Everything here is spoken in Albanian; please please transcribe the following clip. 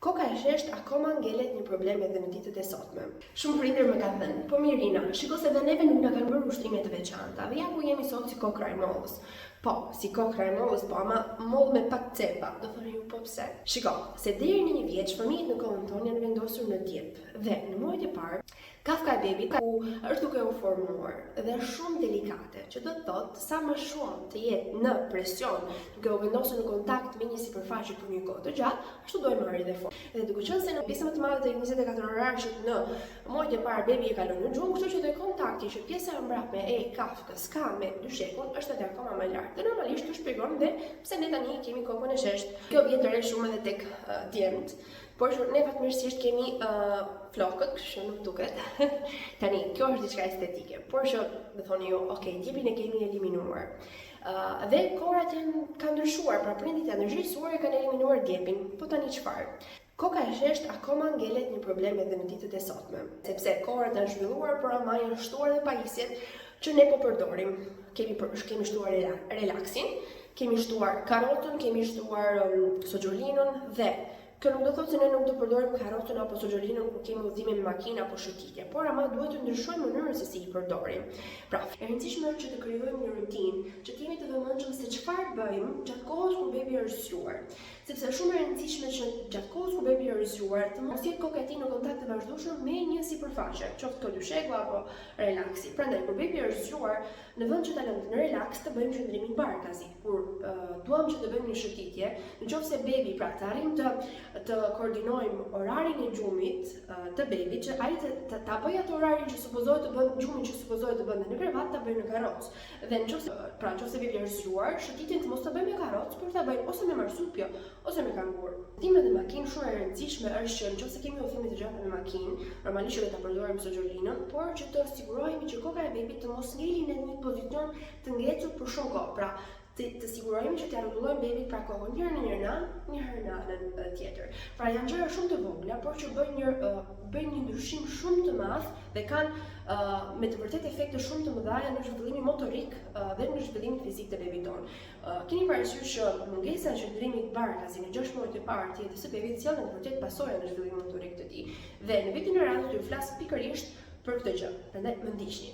Koka e sheshtë akoma ngelet një problem edhe në ditët e sotme. Shumë prindër më kanë thënë, po Mirina, shiko se dhe neve nuk na kanë bërë ushtrime të veçanta, dhe ja ku jemi sot si kokra e mollës. Po, si kokra e mollës, po ama moll me pak cepa, do thoni ju po pse. Shiko, se deri në 1 vjeç fëmijët në kohën tonë janë vendosur në djep, dhe në muajt e parë kafka e bebit ku është duke u formuar dhe është shumë delikate, që do të thotë sa më shumë të jetë në presion, duke u vendosur në kontakt me një sipërfaqe për një kohë të gjatë, ashtu do e marrë dhe formë. Dhe duke qenë se në pjesën më të madhe të 24 orarësh në muajt e parë bebi e kalon në gjumë, kështu që dhe kontakti që pjesa e mbrapme e kafkës ka me dyshekun është edhe akoma më lart. Dhe normalisht kjo shpjegon dhe pse ne tani kemi kokën e sheshtë. Kjo vjen të re shumë edhe tek djemt. Por që ne fatmirësisht kemi flokët, kështu nuk duket. Tani, kjo është diçka estetike, por që do thoni ju, okay, djepin e kemi eliminuar. Dhe kohrat kanë ndryshuar, pra prindit janë ndryshuar e kanë eliminuar djepin, po tani çfarë? Koka e sheshtë akoma ngelet një problem edhe në ditët e sotme, sepse kohrat janë zhvilluar, por ama janë shtuar dhe pajisjet që ne po përdorim. Kemi shtuar relaksin, kemi shtuar karotën, kemi shtuar sogjolinën dhe kjo nuk do thotë se ne nuk do përdorim karotën apo sogjolinën kur kemi udhime me makinë apo shëtitje, por ama duhet të ndryshojmë mënyrën se si i përdorim. Pra, e rëndësishme është që të krijojmë një rutinë, që të jemi të vëmendshëm se çfarë bëjmë gjatë kohës kur bebi është zgjuar. Sepse shumë e rëndësishme që gjatë kohës kur bebi është zgjuar, të mos jetë koka e tij në kontakt të vazhdueshëm me një sipërfaqe, qoftë kjo dysheku apo relaksi. Prandaj kur bebi është zgjuar, në vend që ta lëmë në relaks, të bëjmë qëndrimin barkazi. Kur duam që të bëjmë një shëtitje, nëse bebi pra të arrijmë të koordinojmë orarin e gjumit të bebit, që ai ta bëjë atë orarin që supozohet të bën gjumin që supozohet të bënte në krevat, ta bëjë në karrocë. Dhe nëse bebi është zgjuar, shëtitjen të mos ta bëjmë me karrocë, por ta bëjmë ose me marsupio ose me kangur. Udhimet e makinë shumë e rëndësishme është që nëse kemi udhime të gjata me makinë, normalisht që do ta përdorim sogjolinën, por që të sigurohemi që koka e bebit të mos ngeli në një pozicion të ngecur për shumë kohë. Pra, të sigurohemi që t'ia rrotullojmë bebit pra kohën njëherë në njëra, njëherë në anën tjetër. Pra janë gjëra shumë të vogla, por që bëjnë një ndryshim shumë të madh dhe kanë me të vërtetë efekte shumë të mëdha në zhvillimin motorik dhe në zhvillimin fizik të bebit tonë. Keni parasysh që mungesa e qëndrimit barkazi në 6 muajt e parë të jetës së bebit sjell në të vërtetë pasojë në zhvillimin motorik të tij. Dhe në vitin e radhës ju flas pikërisht për këtë gjë. Prandaj më ndiqni.